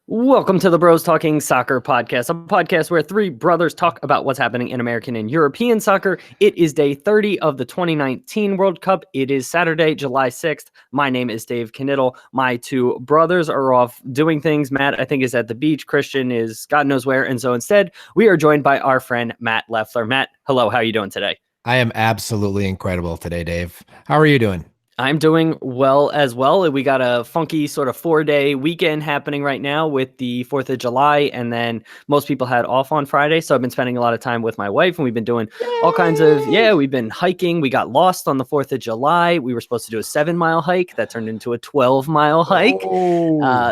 Welcome to the Bros Talking Soccer podcast, a podcast where three brothers talk about what's happening in American and European soccer. It is day 30 of the 2019 World Cup. It is Saturday, July 6th. My name is Dave Knittel. My two brothers are off doing things. Matt, I think, is at the beach. Christian is God knows where. And so instead, we are joined by our friend, Matt Lefler. Matt, hello. How are you doing today? I am absolutely incredible today, Dave. How are you doing? I'm doing well as well. We got a funky sort of 4-day weekend happening right now with the 4th of July, and then most people had off on Friday. So I've been spending a lot of time with my wife, and we've been doing all kinds of, we've been hiking. We got lost on the 4th of July. We were supposed to do a 7-mile hike that turned into a 12-mile hike.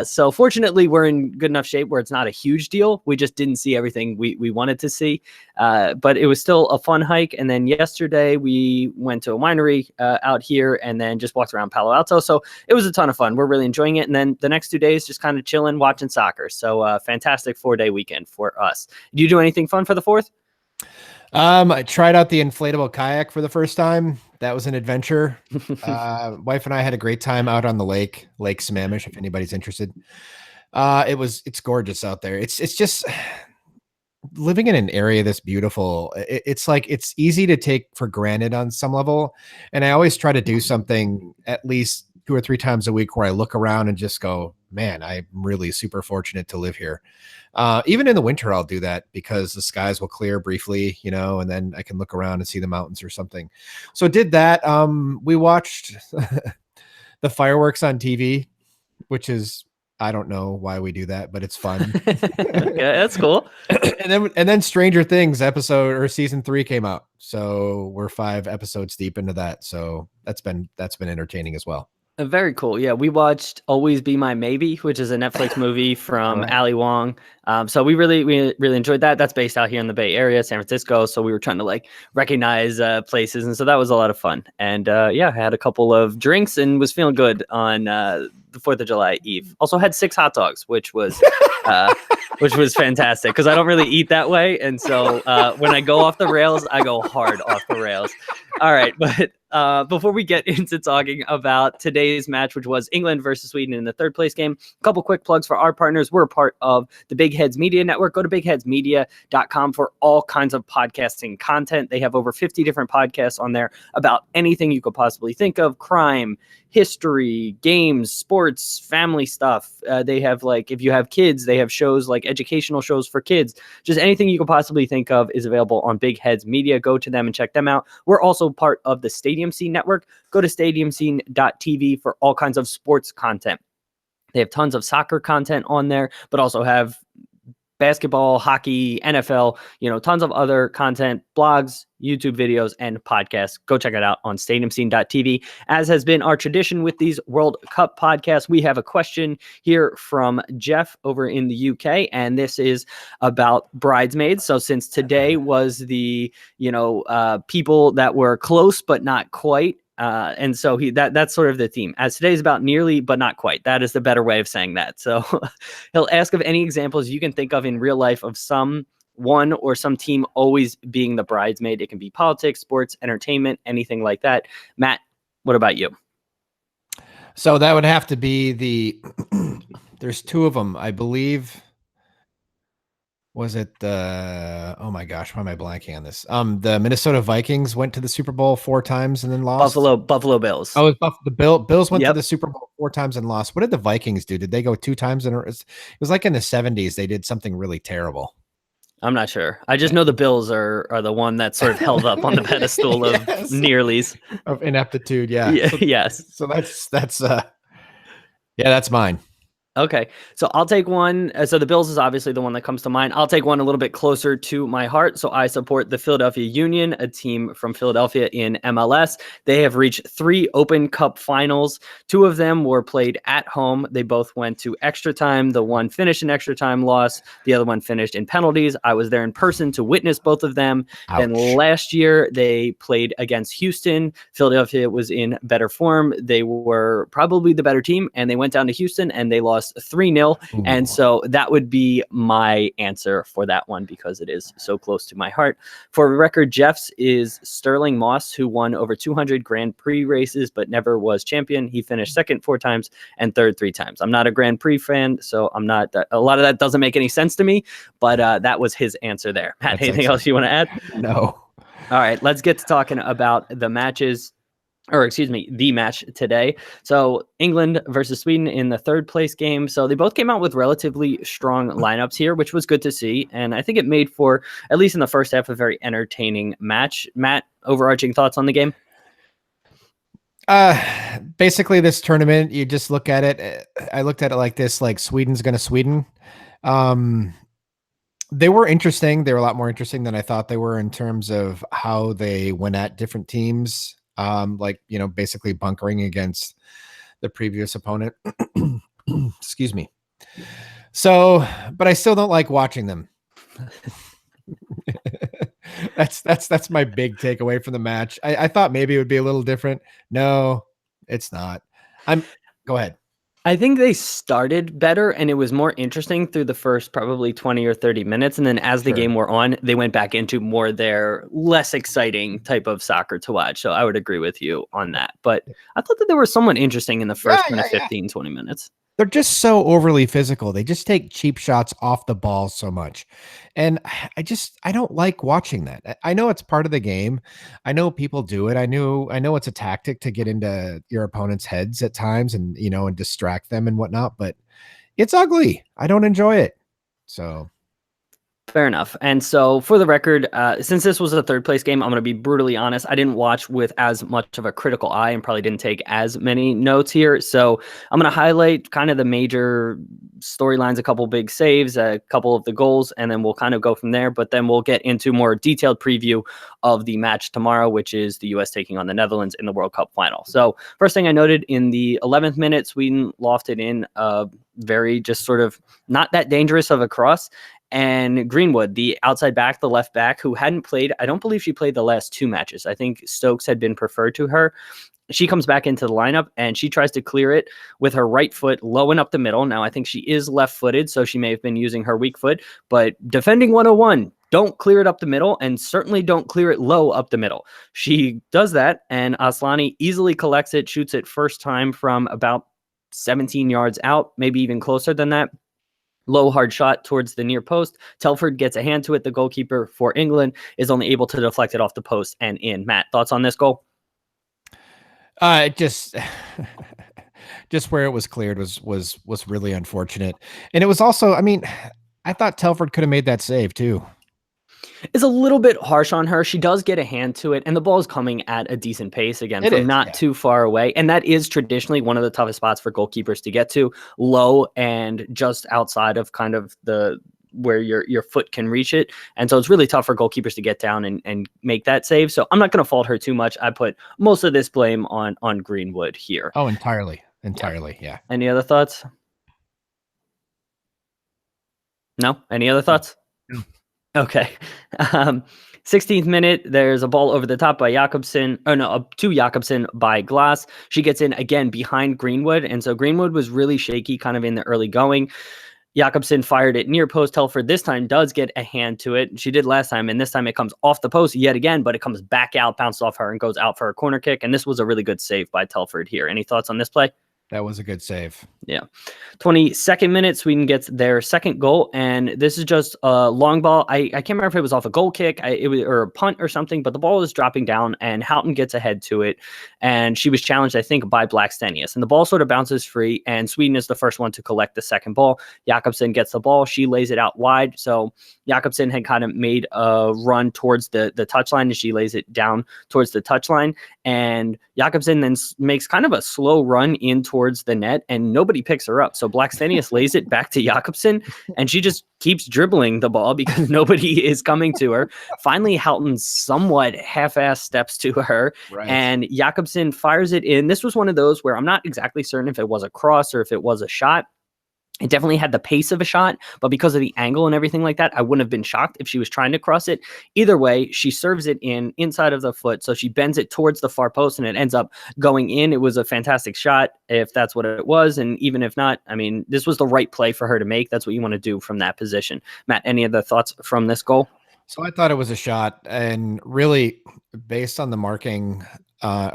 So fortunately, we're in good enough shape where it's not a huge deal. We just didn't see everything we wanted to see. But it was still a fun hike. And then yesterday we went to a winery out here and then just walked around Palo Alto. So it was a ton of fun. We're really enjoying it. And then the next 2 days, just kind of chilling, watching soccer. So fantastic 4-day weekend for us. Did you do anything fun for the 4th? I tried out the inflatable kayak for the first time. That was an adventure. Wife and I had a great time out on the Lake Sammamish, if anybody's interested. It's gorgeous out there. It's just living in an area that's beautiful. It's like, it's easy to take for granted on some level. And I always try to do something at least 2 or 3 times a week where I look around and just go, man, I'm really super fortunate to live here. Even in the winter, I'll do that because the skies will clear briefly, and then I can look around and see the mountains or something. So did that. We watched the fireworks on TV, which is, I don't know why we do that, but it's fun. Yeah, that's cool. And then Stranger Things season 3 came out. So we're 5 episodes deep into that. So that's been entertaining as well. Very cool. Yeah, we watched Always Be My Maybe, which is a Netflix movie from Ali Wong. So we really enjoyed that. That's based out here in the Bay Area, San Francisco. So we were trying to recognize places, and so that was a lot of fun. And I had a couple of drinks and was feeling good on the 4th of July Eve. Also had 6 hot dogs, which was fantastic because I don't really eat that way, and so when I go off the rails, I go hard off the rails. All right, but before we get into talking about today's match, which was England versus Sweden in the 3rd place game, a couple quick plugs for our partners. We're a part of the Big Heads Media Network. Go to bigheadsmedia.com for all kinds of podcasting content. They have over 50 different podcasts on there about anything you could possibly think of: crime, history, games, sports, family stuff. They have, if you have kids, they have shows like educational shows for kids. Just anything you could possibly think of is available on Big Heads Media. Go to them and check them out. We're also part of the Stadium Scene Network. Go to stadiumscene.tv for all kinds of sports content. They have tons of soccer content on there, but also have basketball, hockey, NFL, tons of other content, blogs, YouTube videos, and podcasts. Go check it out on stadiumscene.tv. As has been our tradition with these World Cup podcasts, we have a question here from Jeff over in the UK, and this is about bridesmaids. So since today was the, people that were close but not quite, and so that's sort of the theme. As today's about nearly but not quite. That is the better way of saying that. So he'll ask of any examples you can think of in real life of someone or some team always being the bridesmaid. It can be politics, sports, entertainment, anything like that. Matt, what about you? So that would have to be there's 2 of them, I believe. Was it oh my gosh, why am I blanking on this? The Minnesota Vikings went to the Super Bowl 4 times and then lost. Buffalo Bills. Oh, the Bills went to the Super Bowl 4 times and lost. What did the Vikings do? Did they go 2 times? It was like in the 70s. They did something really terrible. I'm not sure. I just know the Bills are the one that's sort of held up on the pedestal of nearlies. Of ineptitude, yeah. Yes. So that's mine. Okay, so I'll take one. So the Bills is obviously the one that comes to mind. I'll take one a little bit closer to my heart. So I support the Philadelphia Union, a team from Philadelphia in MLS. They have reached 3 Open Cup finals. 2 of them were played at home. They both went to extra time. The one finished in extra time, loss. The other one finished in penalties. I was there in person to witness both of them. Ouch. And last year they played against Houston. Philadelphia was in better form. They were probably the better team, and they went down to Houston and they lost lost 3-0. And so that would be my answer for that one because it is so close to my heart. For record, Jeff's is Sterling Moss, who won over 200 Grand Prix races but never was champion. He finished second 4 times and third 3 times. I'm not a Grand Prix fan, so I'm not. A lot of that doesn't make any sense to me, but that was his answer there. Matt, That's anything else you want to add? No. All right, let's get to talking about the matches. Or excuse me, the match today. So England versus Sweden in the third place game. So they both came out with relatively strong lineups here, which was good to see. And I think it made for, at least in the first half, a very entertaining match. Matt, overarching thoughts on the game? Basically this tournament, you just look at it. I looked at it like this, like Sweden's going to Sweden. They were interesting. They were a lot more interesting than I thought they were in terms of how they went at different teams. Like, you know, basically bunkering against the previous opponent. Excuse me. So, but I still don't like watching them. That's my big takeaway from the match. I thought maybe it would be a little different. No, it's not. Go ahead. I think they started better and it was more interesting through the first probably 20 or 30 minutes. And then as the game wore on, they went back into more their less exciting type of soccer to watch. So I would agree with you on that. But I thought that there was somewhat interesting in the first 15, 20 minutes. They're just so overly physical. They just take cheap shots off the ball so much. And I don't like watching that. I know it's part of the game. I know people do it. I know it's a tactic to get into your opponent's heads at times and, you know, and distract them and whatnot, but it's ugly. I don't enjoy it. So fair enough. And so for the record, since this was a third place game, I'm going to be brutally honest. I didn't watch with as much of a critical eye and probably didn't take as many notes here. So I'm going to highlight kind of the major storylines, a couple big saves, a couple of the goals, and then we'll kind of go from there. But then we'll get into more detailed preview of the match tomorrow, which is the U.S. taking on the Netherlands in the World Cup final. So first thing I noted, in the 11th minute, Sweden lofted in a very just sort of not that dangerous of a cross. And Greenwood, the outside back, the left back, who hadn't played, I don't believe she played the last 2 matches. I think Stokes had been preferred to her. She comes back into the lineup and she tries to clear it with her right foot low and up the middle. Now, I think she is left-footed, so she may have been using her weak foot, but defending 101, don't clear it up the middle and certainly don't clear it low up the middle. She does that, and Aslani easily collects it, shoots it first time from about 17 yards out, maybe even closer than that. Low hard shot towards the near post. Telford gets a hand to it. The goalkeeper for England is only able to deflect it off the post and in. Matt, thoughts on this goal? Just where it was cleared was really unfortunate. And it was also, I mean, I thought Telford could have made that save too. Is a little bit harsh on her. She does get a hand to it, and the ball is coming at a decent pace again from not too far away. And that is traditionally one of the toughest spots for goalkeepers to get to, low and just outside of kind of the where your foot can reach it. And so it's really tough for goalkeepers to get down and make that save. So I'm not going to fault her too much. I put most of this blame on Greenwood here. Oh, entirely. Yeah. Any other thoughts? No? Any other thoughts? No. Okay. 16th minute, there's a ball over the top by Jakobsen, to Jakobsen by Glass. She gets in again behind Greenwood, and so Greenwood was really shaky kind of in the early going. Jakobsen fired it near post. Telford this time does get a hand to it. She did last time, and this time it comes off the post yet again, but it comes back out, bounced off her, and goes out for a corner kick, and this was a really good save by Telford here. Any thoughts on this play? That was a good save. Yeah. 22nd minute, Sweden gets their second goal, and this is just a long ball. I can't remember if it was off a goal kick or a punt or something, but the ball is dropping down, and Houghton gets ahead to it, and she was challenged, I think, by Blackstenius. And the ball sort of bounces free, and Sweden is the first one to collect the second ball. Jakobsen gets the ball. She lays it out wide, so Jakobsen had kind of made a run towards the touchline, and she lays it down towards the touchline, and Jakobsen then makes kind of a slow run in towards the net, and nobody picks her up. So Blackstenius lays it back to Jakobsen, and she just keeps dribbling the ball because nobody is coming to her. Finally, Houghton somewhat half-ass steps to her, and Jakobsen fires it in. This was one of those where I'm not exactly certain if it was a cross or if it was a shot. It definitely had the pace of a shot, but because of the angle and everything like that, I wouldn't have been shocked if she was trying to cross it. Either way, she serves it in inside of the foot, so she bends it towards the far post, and it ends up going in. It was a fantastic shot, if that's what it was, and even if not, I mean, this was the right play for her to make. That's what you want to do from that position. Matt, any other thoughts from this goal? So I thought it was a shot, and really, based on the marking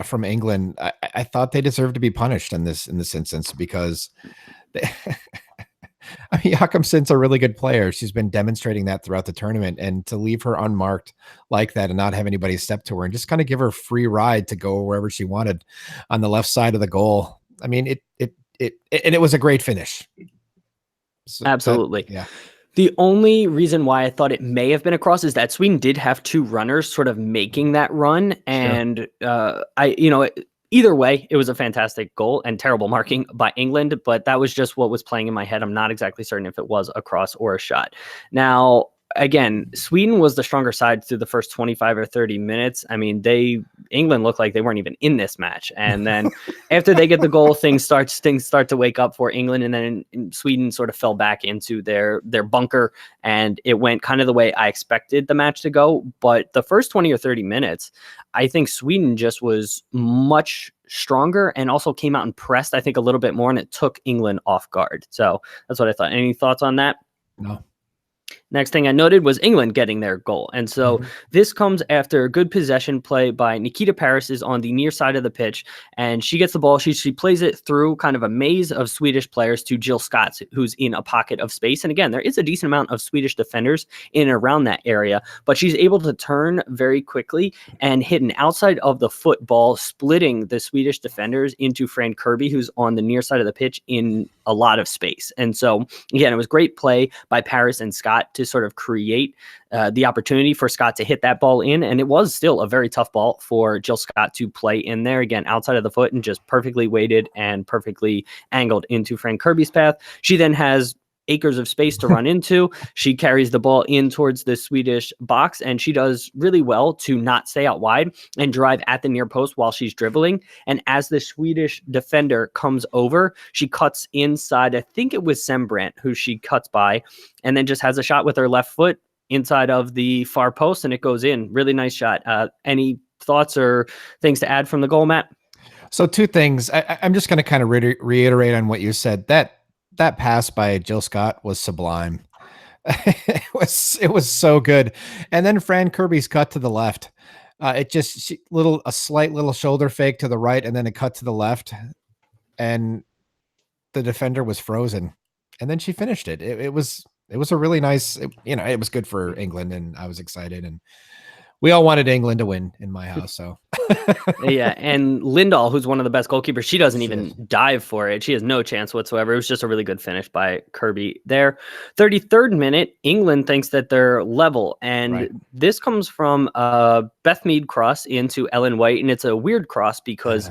from England, I thought they deserved to be punished in this instance because they, I mean, Jakobsen's a really good player. She's been demonstrating that throughout the tournament, and to leave her unmarked like that and not have anybody step to her and just kind of give her free ride to go wherever she wanted on the left side of the goal. I mean, and it was a great finish. So Absolutely. yeah. The only reason why I thought it may have been a cross is that Sweden did have two runners sort of making that run. And either way, it was a fantastic goal and terrible marking by England, but that was just what was playing in my head. I'm not exactly certain if it was a cross or a shot. Now, again, Sweden was the stronger side through the first 25 or 30 minutes. I mean, England looked like they weren't even in this match. And then after they get the goal, things start to wake up for England. And then Sweden sort of fell back into their bunker, and it went kind of the way I expected the match to go. But the first 20 or 30 minutes, I think Sweden just was much stronger and also came out and pressed, I think, a little bit more, and it took England off guard. So that's what I thought. Any thoughts on that? No. Next thing I noted was England getting their goal. And so this comes after good possession play by Nikita Paris is on the near side of the pitch, and she gets the ball. She plays it through kind of a maze of Swedish players to Jill Scott, who's in a pocket of space. And again, there is a decent amount of Swedish defenders in and around that area, but she's able to turn very quickly and hit an outside of the football, splitting the Swedish defenders into Fran Kirby, who's on the near side of the pitch in a lot of space. And so, again, it was great play by Paris and Scott to sort of create the opportunity for Scott to hit that ball in. And it was still a very tough ball for Jill Scott to play in there, again, outside of the foot, and just perfectly weighted and perfectly angled into Fran Kirby's path. She then has acres of space to run into. She carries the ball in towards the Swedish box, and she does really well to not stay out wide and drive at the near post while she's dribbling. And as the Swedish defender comes over, she cuts inside. I think it was Sembrant who she cuts by, and then just has a shot with her left foot inside of the far post, and it goes in. Really nice shot. Any thoughts or things to add from the goal, Matt? So two things. I'm just going to kind of reiterate on what you said. That pass by Jill Scott was sublime. It was so good. And then Fran Kirby's cut to the left. A slight little shoulder fake to the right, and then a cut to the left, and the defender was frozen. And then she finished it. It was a really nice. It was good for England, and I was excited, and we all wanted England to win in my house. So yeah, and Lindahl, who's one of the best goalkeepers, she doesn't even dive for it. She has no chance whatsoever. It was just a really good finish by Kirby there. 33rd minute, England thinks that they're level, and this comes from Beth Mead cross into Ellen White, and it's a weird cross because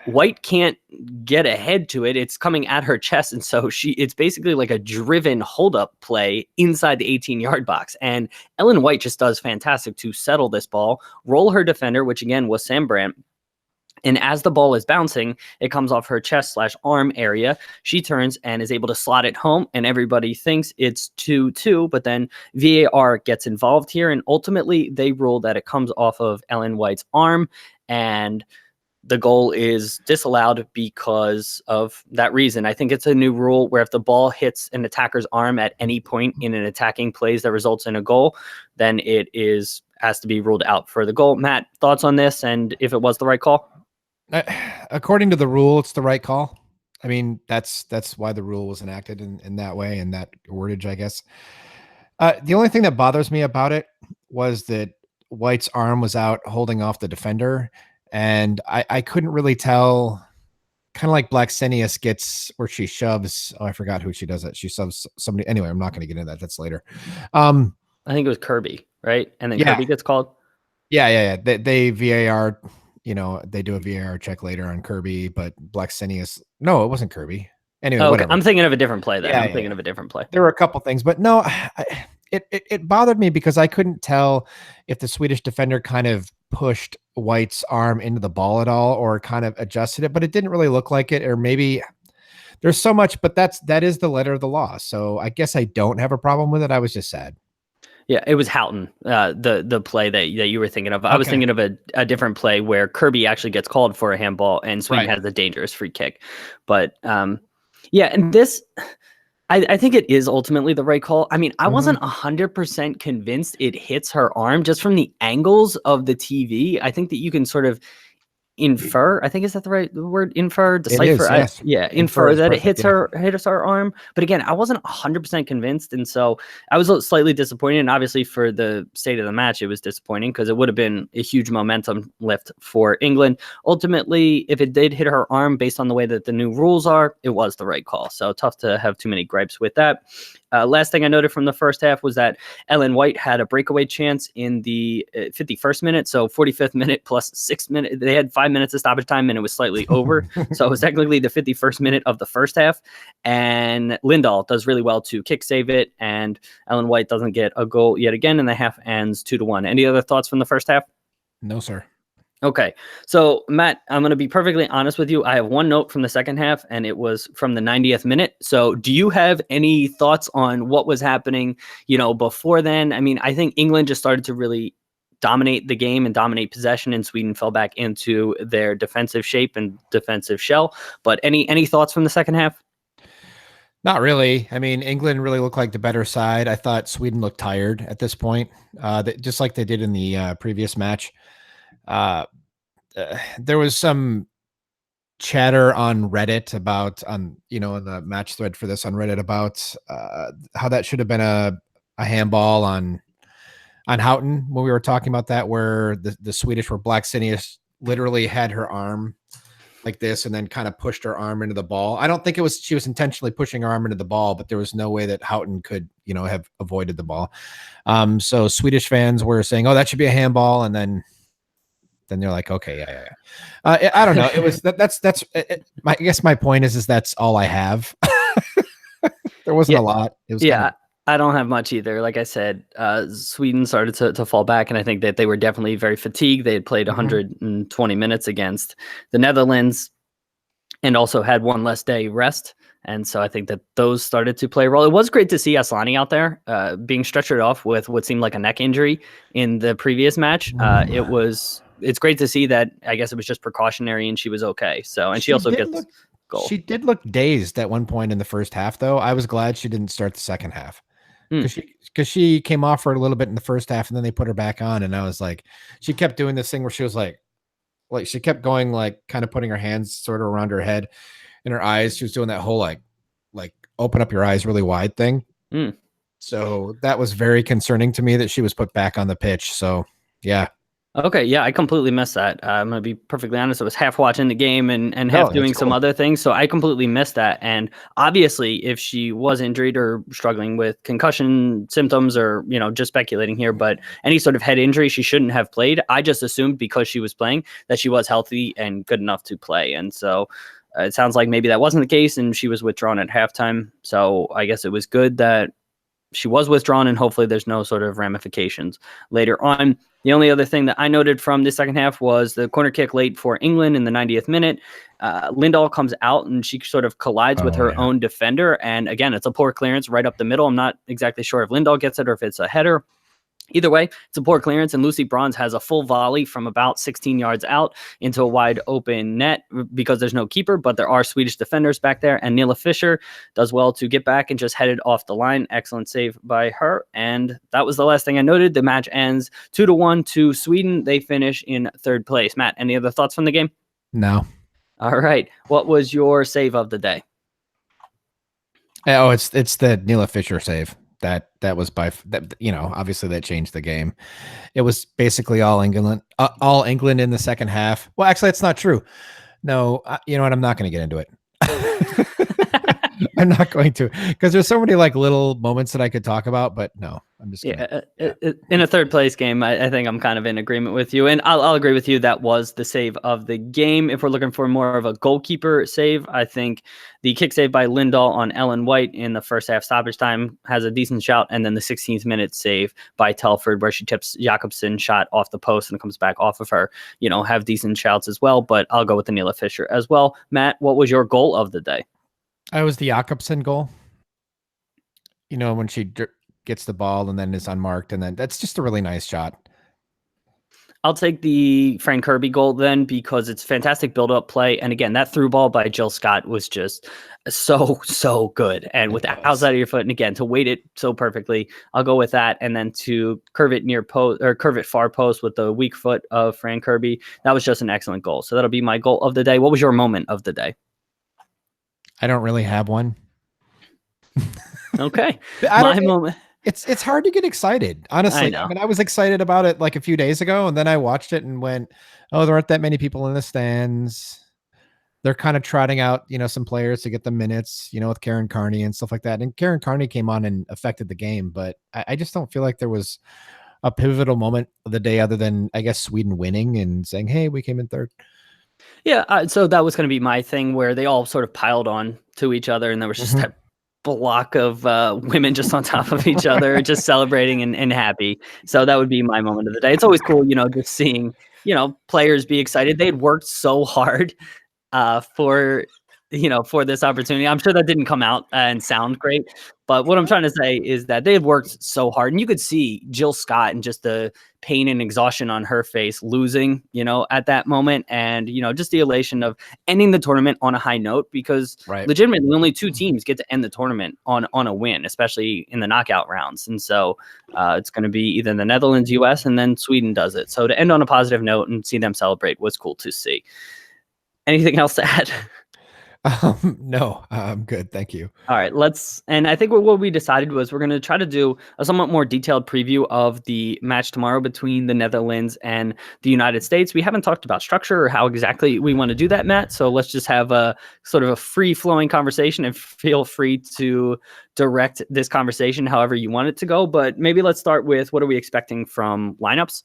White can't get ahead to it. It's coming at her chest. And so it's basically like a driven hold-up play inside the 18-yard box. And Ellen White just does fantastic to settle this ball, roll her defender, which again was Sembrant. And as the ball is bouncing, it comes off her chest/arm area. She turns and is able to slot it home, and everybody thinks it's 2-2, but then VAR gets involved here, and ultimately they rule that it comes off of Ellen White's arm, and the goal is disallowed because of that reason. I think it's a new rule where if the ball hits an attacker's arm at any point in an attacking plays that results in a goal, then it has to be ruled out for the goal. Matt, thoughts on this, and if it was the right call? According to the rule, it's the right call. I mean, that's why the rule was enacted in that way, and that wordage, I guess. The only thing that bothers me about it was that White's arm was out holding off the defender, and I couldn't really tell, kind of like Blacksenius gets where she shoves. Oh, I forgot who she does that. She shoves somebody. Anyway, I'm not going to get into that. That's later. I think it was Kirby, right? And then Kirby gets called. Yeah. They VAR, they do a VAR check later on Kirby, but Blacksenius, no, it wasn't Kirby. Anyway, whatever. I'm thinking of a different play then. I'm thinking of a different play. There were a couple things, but no, it bothered me because I couldn't tell if the Swedish defender kind of pushed White's arm into the ball at all or kind of adjusted it, but it didn't really look like it. Or maybe there's so much, but that is the letter of the law. So I guess I don't have a problem with it. I was just sad. Yeah, it was Houghton, the play that you were thinking of. I was thinking of a different play where Kirby actually gets called for a handball and Sweden has a dangerous free kick. But yeah, and this, I think it is ultimately the right call. I mean, I wasn't 100% convinced it hits her arm just from the angles of the TV. I think that you can sort of infer, I think, is that the right word? Infer, decipher. It is, yes. Infer that perfect, it hits her arm. But again, I wasn't 100% convinced, and so I was slightly disappointed. And obviously, for the state of the match, it was disappointing because it would have been a huge momentum lift for England. Ultimately, if it did hit her arm, based on the way that the new rules are, it was the right call. So tough to have too many gripes with that. Last thing I noted from the first half was that Ellen White had a breakaway chance in the 51st minute. So 45th minute plus 6 minutes. They had 5 minutes of stoppage time and it was slightly over. So it was technically the 51st minute of the first half. And Lindahl does really well to kick save it. And Ellen White doesn't get a goal yet again. And the half ends 2-1. Any other thoughts from the first half? No, sir. Okay. So, Matt, I'm going to be perfectly honest with you. I have one note from the second half, and it was from the 90th minute. So do you have any thoughts on what was happening, before then? I mean, I think England just started to really dominate the game and dominate possession, and Sweden fell back into their defensive shape and defensive shell. But any thoughts from the second half? Not really. I mean, England really looked like the better side. I thought Sweden looked tired at this point, just like they did in the previous match. There was some chatter on Reddit about in the match thread for this on Reddit about how that should have been a handball on Houghton when we were talking about that, where the Swedish were Black Sinius literally had her arm like this and then kind of pushed her arm into the ball. I don't think she was intentionally pushing her arm into the ball, but there was no way that Houghton could, have avoided the ball. So Swedish fans were saying, oh, that should be a handball. And then they're like, okay, yeah. I don't know. It was I guess my point is that's all I have. There wasn't a lot. It was I don't have much either. Like I said, Sweden started to fall back, and I think that they were definitely very fatigued. They had played 120 minutes against the Netherlands and also had one less day rest. And so I think that those started to play a role. It was great to see Aslani out there being stretchered off with what seemed like a neck injury in the previous match. It's great to see that. I guess it was just precautionary and she was okay. So, and she also gets goal. She did look dazed at one point in the first half, though. I was glad she didn't start the second half because she came off for a little bit in the first half and then they put her back on. And I was like, she kept doing this thing where she was like she kept going, like kind of putting her hands sort of around her head and her eyes. She was doing that whole like open up your eyes really wide thing. So that was very concerning to me that she was put back on the pitch. So yeah. Okay, yeah, I completely missed that. I'm going to be perfectly honest. I was half watching the game and half doing some other things, so I completely missed that. And obviously, if she was injured or struggling with concussion symptoms or, just speculating here, but any sort of head injury, she shouldn't have played. I just assumed because she was playing that she was healthy and good enough to play. And so it sounds like maybe that wasn't the case and she was withdrawn at halftime. So I guess it was good that she was withdrawn and hopefully there's no sort of ramifications later on. The only other thing that I noted from the second half was the corner kick late for England in the 90th minute. Lindahl comes out and she sort of collides with her own defender. And again, it's a poor clearance right up the middle. I'm not exactly sure if Lindahl gets it or if it's a header. Either way, it's a poor clearance, and Lucy Bronze has a full volley from about 16 yards out into a wide open net because there's no keeper, but there are Swedish defenders back there, and Nilla Fischer does well to get back and just head it off the line. Excellent save by her, and that was the last thing I noted. The match ends 2-1 to Sweden. They finish in third place. Matt, any other thoughts from the game? No. All right. What was your save of the day? Oh, it's the Nilla Fischer save. That was obviously that changed the game. It was basically all England in the second half. Well, actually, that's not true. No, you know what? I'm not going to get into it. I'm not going to, because there's so many little moments that I could talk about, but no, I'm just in a third place game. I think I'm kind of in agreement with you, and I'll agree with you. That was the save of the game. If we're looking for more of a goalkeeper save, I think the kick save by Lindahl on Ellen White in the first half stoppage time has a decent shout, and then the 16th minute save by Telford where she tips Jakobsen shot off the post and comes back off of her, have decent shouts as well. But I'll go with the Nilla Fischer as well. Matt, what was your goal of the day? I was the Jakobsen goal. You know, when she gets the ball and then is unmarked, and then that's just a really nice shot. I'll take the Frank Kirby goal then because it's fantastic build-up play. And again, that through ball by Jill Scott was just so good. And with the outside of your foot, and again, to weight it so perfectly, I'll go with that. And then to curve it near post or curve it far post with the weak foot of Frank Kirby, that was just an excellent goal. So that'll be my goal of the day. What was your moment of the day? I don't really have one. Okay. My moment. It's hard to get excited, honestly. I mean, I was excited about it like a few days ago, and then I watched it and went, "Oh, there aren't that many people in the stands." They're kind of trotting out, you know, some players to get the minutes, you know, with Karen Carney and stuff like that. And Karen Carney came on and affected the game, but I just don't feel like there was a pivotal moment of the day other than, I guess, Sweden winning and saying, "Hey, we came in third." Yeah, so that was going to be my thing where they all sort of piled on to each other, and there was just that block of women just on top of each other, just celebrating and happy. So that would be my moment of the day. It's always cool, you know, just seeing, you know, players be excited. They'd worked so hard for, you know, for this opportunity. I'm sure that didn't come out and sound great, but what I'm trying to say is that they had worked so hard, and you could see Jill Scott and just the pain and exhaustion on her face losing, you know, at that moment. And, you know, just the elation of ending the tournament on a high note, because legitimately only two teams get to end the tournament on a win, especially in the knockout rounds. And so it's going to be either the Netherlands, US, and then Sweden does it. So to end on a positive note and see them celebrate was cool to see. Anything else to add? No, I'm good. Thank you. All right, and I think what we decided was we're going to try to do a somewhat more detailed preview of the match tomorrow between the Netherlands and the United States. We haven't talked about structure or how exactly we want to do that, Matt. So let's just have a sort of a free-flowing conversation, and feel free to direct this conversation however you want it to go. But maybe let's start with, what are we expecting from lineups?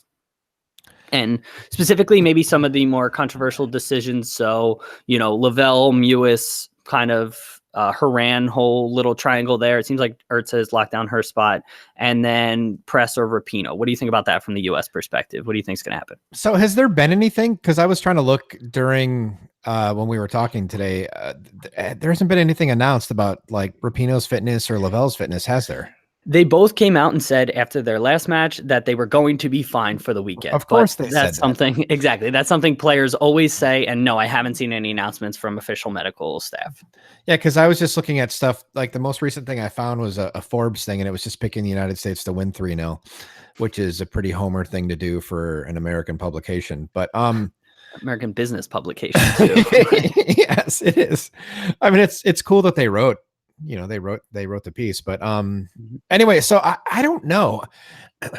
And specifically, maybe some of the more controversial decisions. So, you know, Lavelle, Mewis, kind of Haran, whole little triangle there. It seems like Ertz has locked down her spot. And then Press or Rapinoe. What do you think about that from the U.S. perspective? What do you think is going to happen? So has there been anything? Because I was trying to look during when we were talking today. There hasn't been anything announced about like Rapinoe's fitness or Lavelle's fitness, has there? They both came out and said after their last match that they were going to be fine for the weekend. Of course they said something that. Exactly. That's something players always say. And no, I haven't seen any announcements from official medical staff. Yeah, because I was just looking at stuff. Like the most recent thing I found was a Forbes thing, and it was just picking the United States to win 3-0, which is a pretty homer thing to do for an American publication. But American business publication too. Yes, it is. I mean, it's cool that they wrote. You know, they wrote the piece, but anyway, so I don't know.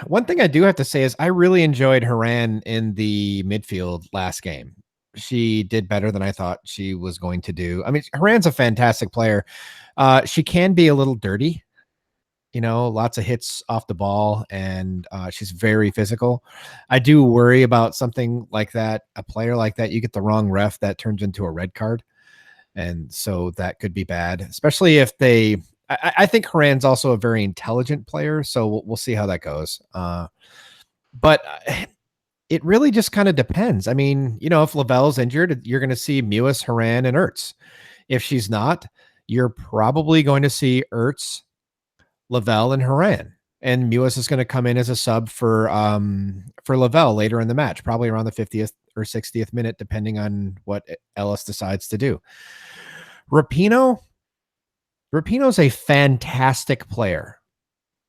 One thing I do have to say is I really enjoyed Haran in the midfield last game. She did better than I thought she was going to do. I mean, Haran's a fantastic player. She can be a little dirty, you know, lots of hits off the ball, and she's very physical. I do worry about something like that. A player like that, you get the wrong ref, that turns into a red card. And so that could be bad, especially if I think Haran's also a very intelligent player. So we'll see how that goes. But it really just kind of depends. I mean, you know, if Lavelle's injured, you're going to see Mewis, Haran, and Ertz. If she's not, you're probably going to see Ertz, Lavelle, and Haran. And Mewis is going to come in as a sub for Lavelle later in the match, probably around the 50th or 60th minute, depending on what Ellis decides to do. Rapinoe's a fantastic player.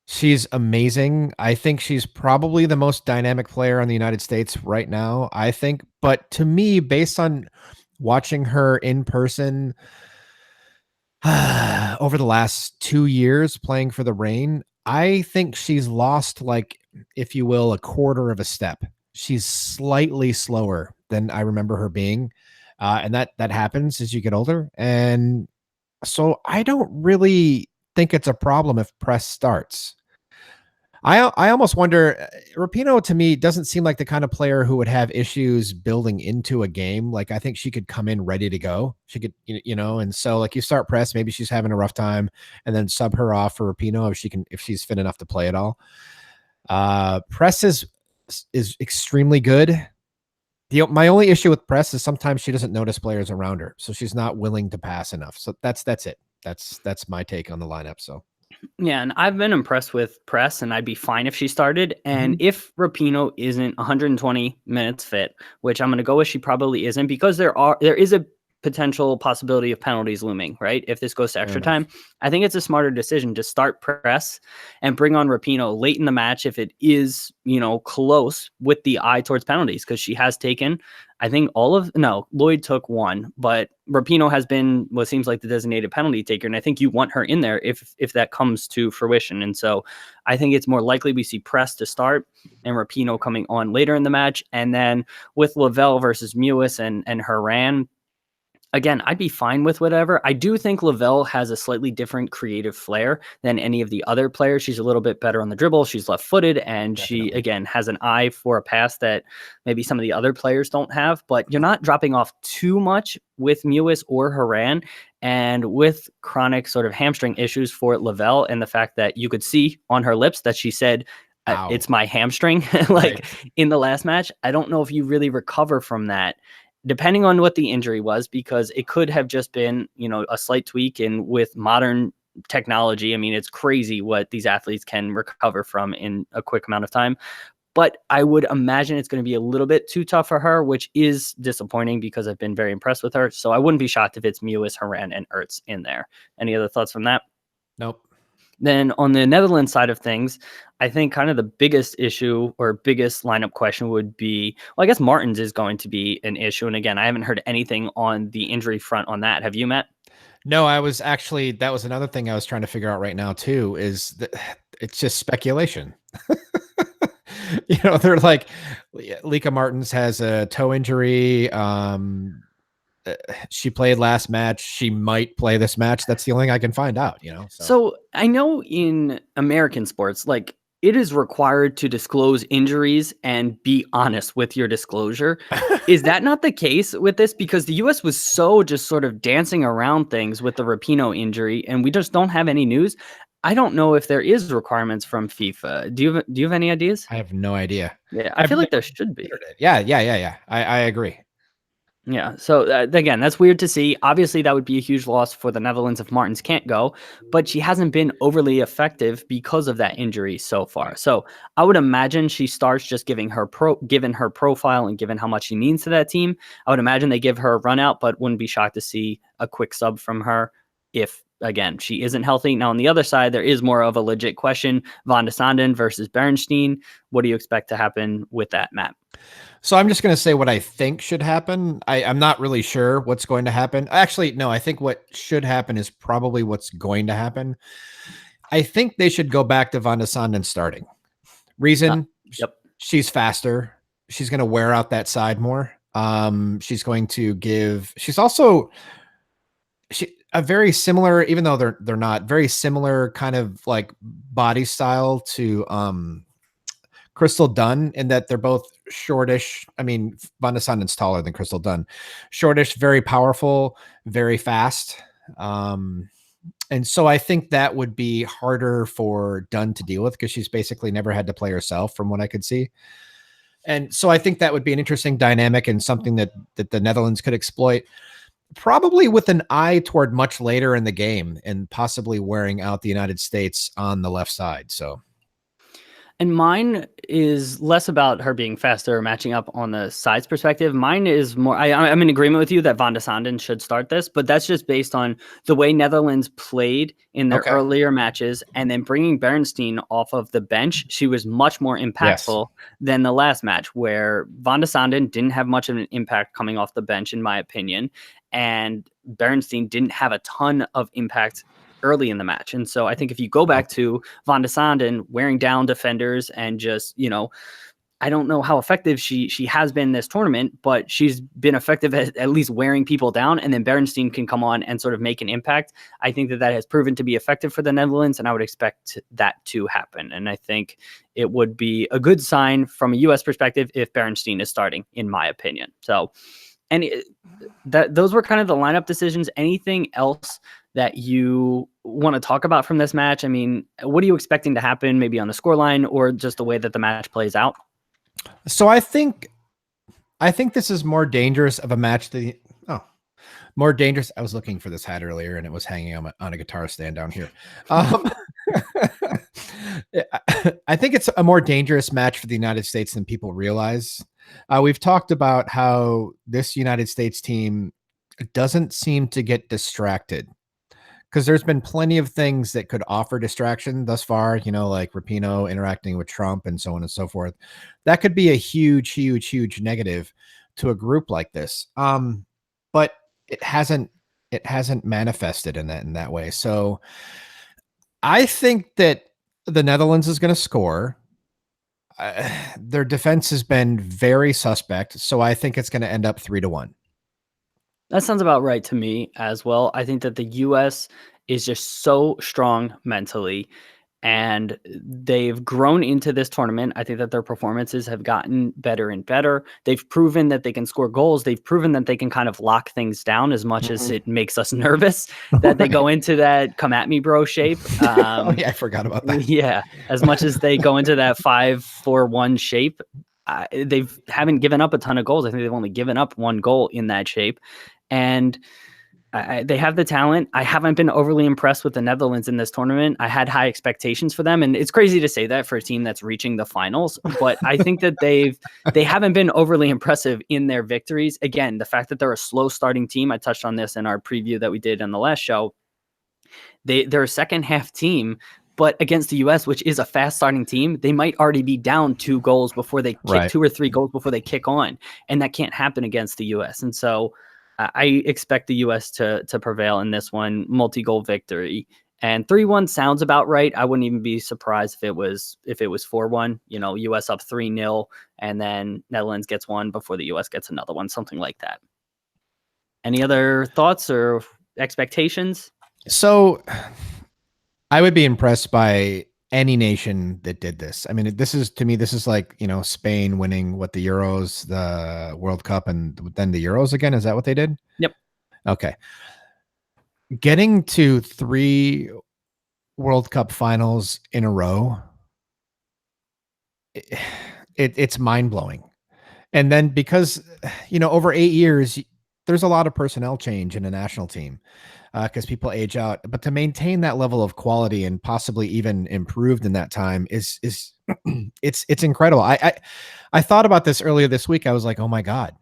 She's amazing. I think she's probably the most dynamic player on the United States right now, I think. But to me, based on watching her in person over the last 2 years playing for the Reign, I think she's lost, like, if you will, a quarter of a step. She's slightly slower than I remember her being. And that happens as you get older. And so I don't really think it's a problem if Press starts. I almost wonder, Rapinoe to me doesn't seem like the kind of player who would have issues building into a game. Like, I think she could come in ready to go. She could, you know, and so like you start Press, maybe she's having a rough time, and then sub her off for Rapinoe if she's fit enough to play at all. Press is extremely good. My only issue with Press is sometimes she doesn't notice players around her, so she's not willing to pass enough. So that's it. That's my take on the lineup. So Yeah, and I've been impressed with Press, and I'd be fine if she started. And Mhm. if Rapinoe isn't 120 minutes fit, which I'm going to go with, she probably isn't, because there is a potential possibility of penalties looming, right? If this goes to Fair extra enough. time, I think it's a smarter decision to start Press and bring on Rapinoe late in the match if it is, close, with the eye towards penalties, because she has taken, I think Lloyd took one, but Rapinoe has been what seems like the designated penalty taker, and I think you want her in there if that comes to fruition. And so I think it's more likely we see Press to start and Rapinoe coming on later in the match, and then with Lavelle versus Mewis and Haran. Again, I'd be fine with whatever. I do think Lavelle has a slightly different creative flair than any of the other players. She's a little bit better on the dribble. She's left-footed, and she, Definitely. again, has an eye for a pass that maybe some of the other players don't have. But you're not dropping off too much with Mewis or Haran. And with chronic sort of hamstring issues for Lavelle, and the fact that you could see on her lips that she said, Ow. it's my hamstring, Right. in the last match. I don't know if you really recover from that, depending on what the injury was, because it could have just been, a slight tweak. And with modern technology, I mean, it's crazy what these athletes can recover from in a quick amount of time. But I would imagine it's going to be a little bit too tough for her, which is disappointing because I've been very impressed with her. So I wouldn't be shocked if it's Mewis, Haran, and Ertz in there. Any other thoughts from that? Nope. Then on the Netherlands side of things, I think kind of the biggest issue or biggest lineup question would be, well, I guess Martins is going to be an issue. And again, I haven't heard anything on the injury front on that. Have you, Matt? No, that was another thing I was trying to figure out right now too, is that it's just speculation. They're like, Lika Martins has a toe injury. She played last match. She might play this match. That's the only thing I can find out, So I know in American sports, like, it is required to disclose injuries and be honest with your disclosure. Is that not the case with this? Because the US was so just sort of dancing around things with the Rapinoe injury, and we just don't have any news. I don't know if there is requirements from FIFA. Do you have any ideas? I have no idea. Yeah, I I've feel like never there should be. considered it. Yeah. I agree. Yeah. So again, that's weird to see. Obviously, that would be a huge loss for the Netherlands if Martins can't go, but she hasn't been overly effective because of that injury so far. Right. So I would imagine she starts just given her profile and given how much she means to that team. I would imagine they give her a run out, but wouldn't be shocked to see a quick sub from her if, again, she isn't healthy. Now, on the other side, there is more of a legit question: Van de Sanden versus Bernstein. What do you expect to happen with that, Matt? So I'm just going to say what I think should happen. I'm not really sure what's going to happen. Actually, no, I think what should happen is probably what's going to happen. I think they should go back to Van de Sanden starting. Uh, Reason, yep. she's faster. She's going to wear out that side more. She's going to give. She's also a very similar, even though they're not, very similar kind of like body style to Crystal Dunn, in that they're both shortish. I mean, Van de Sanden's taller than Crystal Dunn. Shortish, very powerful, very fast. And so I think that would be harder for Dunn to deal with, because she's basically never had to play herself, from what I could see. And so I think that would be an interesting dynamic and something that the Netherlands could exploit, probably with an eye toward much later in the game and possibly wearing out the United States on the left side. So And mine is less about her being faster or matching up on the sides perspective. Mine is more, I'm in agreement with you that Van de Sanden should start this, but that's just based on the way Netherlands played in their okay. earlier matches. And then bringing Bernstein off of the bench, she was much more Yes. impactful than the last match, where Van de Sanden didn't have much of an impact coming off the bench, in my opinion. And Bernstein didn't have a ton of impact early in the match. And so I think if you go back to Van de Sanden wearing down defenders and just, I don't know how effective she has been this tournament, but she's been effective at least wearing people down. And then Bernstein can come on and sort of make an impact. I think that has proven to be effective for the Netherlands, and I would expect that to happen. And I think it would be a good sign from a U.S. perspective if Bernstein is starting, in my opinion. So, and those were kind of the lineup decisions. Anything else that you want to talk about from this match? I mean, what are you expecting to happen, maybe on the scoreline or just the way that the match plays out? So I think this is more dangerous of a match than More dangerous. I was looking for this hat earlier, and it was hanging on a guitar stand down here. Um, I think it's a more dangerous match for the United States than people realize. We've talked about how this United States team doesn't seem to get distracted because there's been plenty of things that could offer distraction thus far, like Rapinoe interacting with Trump and so on and so forth. That could be a huge, huge, huge negative to a group like this. But it hasn't manifested in that way. So I think that the Netherlands is going to score. Their defense has been very suspect, so I think it's going to end up 3-1. That sounds about right to me as well. I think that the US is just so strong mentally, and they've grown into this tournament. I think that their performances have gotten better and better. They've proven that they can score goals. They've proven that they can kind of lock things down as much as it makes us nervous that they go into that come at me bro shape. Oh, yeah, I forgot about that. Yeah, as much as they go into that 5-4-1 shape, they haven't given up a ton of goals. I think they've only given up one goal in that shape. And they have the talent. I haven't been overly impressed with the Netherlands in this tournament. I had high expectations for them, and it's crazy to say that for a team that's reaching the finals. But I think that they haven't been overly impressive in their victories. Again, the fact that they're a slow starting team. I touched on this in our preview that we did on the last show. They're a second half team, but against the U.S., which is a fast starting team, they might already be down 2 goals before they kick 2 or 3 goals before they kick on, and that can't happen against the U.S. And so I expect the U.S. to prevail in this one, multi-goal victory. And 3-1 sounds about right. I wouldn't even be surprised if it was 4-1. U.S. up 3-0, and then Netherlands gets one before the U.S. gets another one, something like that. Any other thoughts or expectations? So I would be impressed by any nation that did this. I mean, this is like, Spain winning the Euros, the World Cup, and then the Euros again. Is that what they did? Yep. Okay. Getting to 3 World Cup finals in a row, it's mind-blowing. And then because, over 8 years, there's a lot of personnel change in a national team because people age out. But to maintain that level of quality and possibly even improved in that time is it's incredible. I thought about this earlier this week. I was like, oh my God,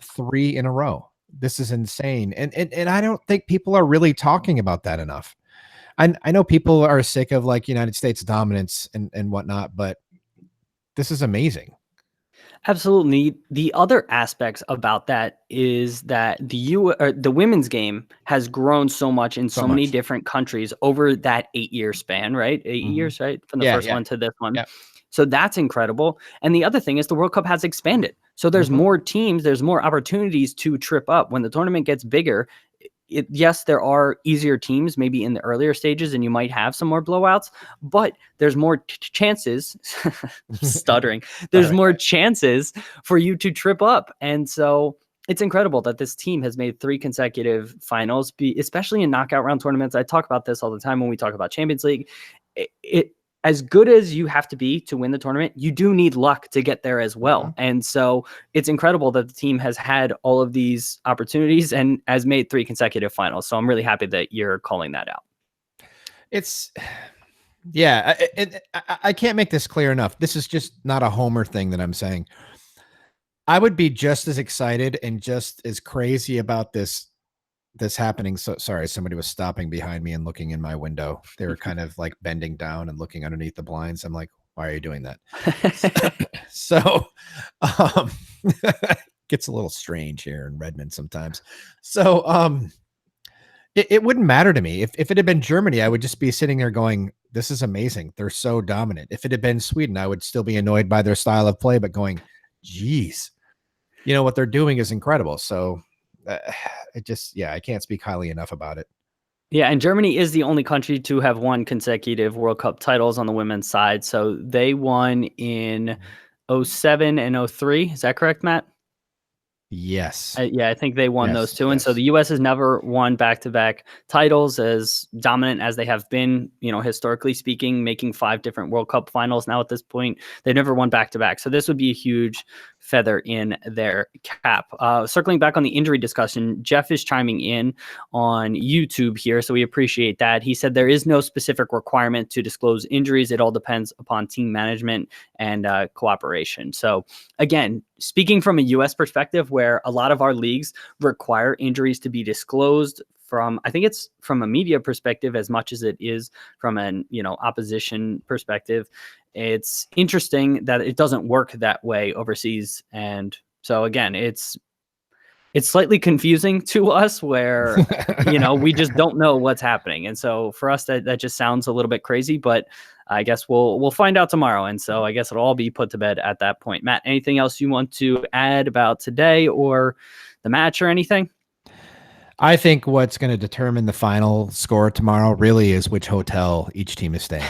3 in a row. This is insane. And I don't think people are really talking about that enough. I know people are sick of United States dominance and whatnot, but this is amazing. Absolutely. The other aspects about that is that the women's game has grown so much in so many different countries over that 8-year span, right? 8 years, right? From the first one to this one. Yeah. So that's incredible. And the other thing is the World Cup has expanded. So there's more teams, there's more opportunities to trip up. When the tournament gets bigger, yes, there are easier teams maybe in the earlier stages, and you might have some more blowouts, but there's more chances, stuttering, there's more chances for you to trip up. And so it's incredible that this team has made 3 consecutive finals, especially in knockout round tournaments. I talk about this all the time when we talk about Champions League. It as good as you have to be to win the tournament, you do need luck to get there as well. And so it's incredible that the team has had all of these opportunities and has made 3 consecutive finals. So I'm really happy that you're calling that out. I can't make this clear enough. This is just not a homer thing that I'm saying. I would be just as excited and just as crazy about this happening. So sorry, somebody was stopping behind me and looking in my window. They were kind of bending down and looking underneath the blinds. I'm like, why are you doing that? So gets a little strange here in Redmond sometimes. So it wouldn't matter to me. If it had been Germany, I would just be sitting there going, this is amazing. They're so dominant. If it had been Sweden, I would still be annoyed by their style of play, but going, geez, what they're doing is incredible. So I can't speak highly enough about it. Yeah, and Germany is the only country to have won consecutive World Cup titles on the women's side. So they won in 2007 and 2003. Is that correct, Matt? Yes. Yeah, I think they won those two. And so yes. the U.S. has never won back-to-back titles, as dominant as they have been, historically speaking, making 5 different World Cup finals now at this point. They've never won back-to-back. So this would be a huge feather in their cap. Circling back on the injury discussion, Jeff is chiming in on YouTube here, so we appreciate that. He said there is no specific requirement to disclose injuries. It all depends upon team management and cooperation. So again, speaking from a U.S. perspective, where a lot of our leagues require injuries to be disclosed I think it's from a media perspective as much as it is from an, opposition perspective. It's interesting that it doesn't work that way overseas. And so again, it's slightly confusing to us where, we just don't know what's happening. And so for us, that just sounds a little bit crazy, but I guess we'll find out tomorrow. And so I guess it'll all be put to bed at that point. Matt, anything else you want to add about today or the match or anything? I think what's going to determine the final score tomorrow really is which hotel each team is staying.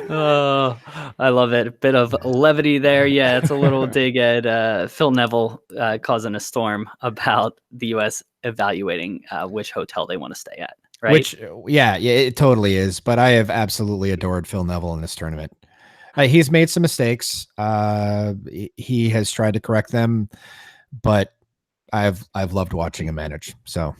Oh, I love it. A bit of levity there. Yeah, it's a little dig at Phil Neville causing a storm about the U.S. evaluating which hotel they want to stay at. Right? Which, yeah, it totally is. But I have absolutely adored Phil Neville in this tournament. He's made some mistakes. He has tried to correct them, but I've loved watching him manage. So.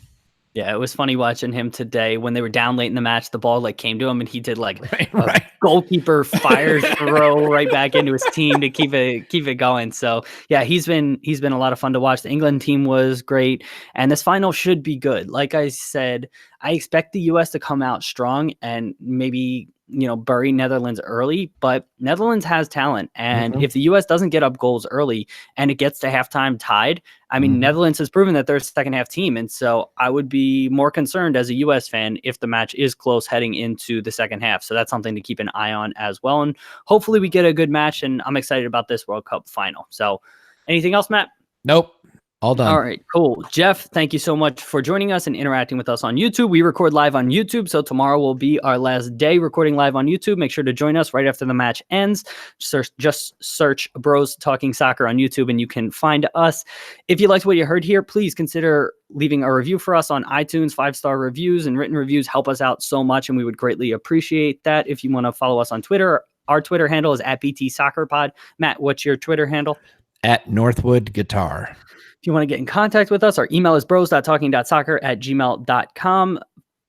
Yeah, it was funny watching him today when they were down late in the match. The ball came to him, and he did a goalkeeper fire throw right back into his team to keep it going. So yeah, he's been a lot of fun to watch. The England team was great, and this final should be good. Like I said, I expect the U.S. to come out strong and maybe bury Netherlands early, but Netherlands has talent. And if the U.S. doesn't get up goals early and it gets to halftime tied, I mean, Netherlands has proven that they're a second half team. And so I would be more concerned as a U.S. fan if the match is close heading into the second half. So that's something to keep an eye on as well. And hopefully we get a good match, and I'm excited about this World Cup final. So anything else, Matt? Nope. All done. All right, cool. Jeff, thank you so much for joining us and interacting with us on YouTube. We record live on YouTube, so tomorrow will be our last day recording live on YouTube. Make sure to join us right after the match ends. Just search Bros Talking Soccer on YouTube, and you can find us. If you liked what you heard here, please consider leaving a review for us on iTunes. 5-star reviews and written reviews help us out so much, and we would greatly appreciate that. If you want to follow us on Twitter, our Twitter handle is @BTSoccerPod. Matt, what's your Twitter handle? @NorthwoodGuitar. If you want to get in contact with us, our email is bros.talking.soccer@gmail.com.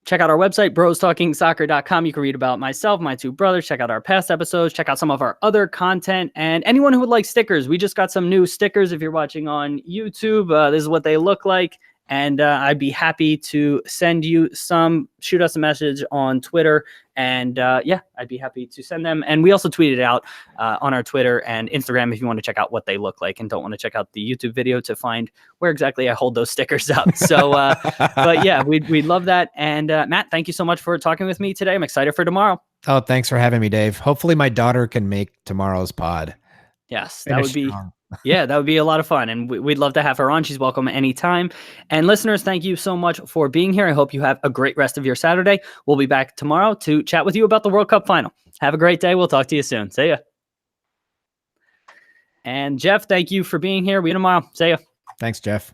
Check out our website, brostalkingsoccer.com. You can read about myself, my 2 brothers, check out our past episodes, check out some of our other content, and anyone who would like stickers, we just got some new stickers. If you're watching on YouTube, this is what they look like. And I'd be happy to send you some. Shoot us a message on Twitter. And I'd be happy to send them. And we also tweeted out on our Twitter and Instagram if you want to check out what they look like and don't want to check out the YouTube video to find where exactly I hold those stickers up. So, but yeah, we'd love that. And Matt, thank you so much for talking with me today. I'm excited for tomorrow. Oh, thanks for having me, Dave. Hopefully my daughter can make tomorrow's pod. Yes, that would be... Yeah, that would be a lot of fun, and we'd love to have her on. She's welcome anytime. And listeners, thank you so much for being here. I hope you have a great rest of your Saturday. We'll be back tomorrow to chat with you about the World Cup final. Have a great day. We'll talk to you soon. See ya. And Jeff, thank you for being here. See you tomorrow. See ya. Thanks, Jeff.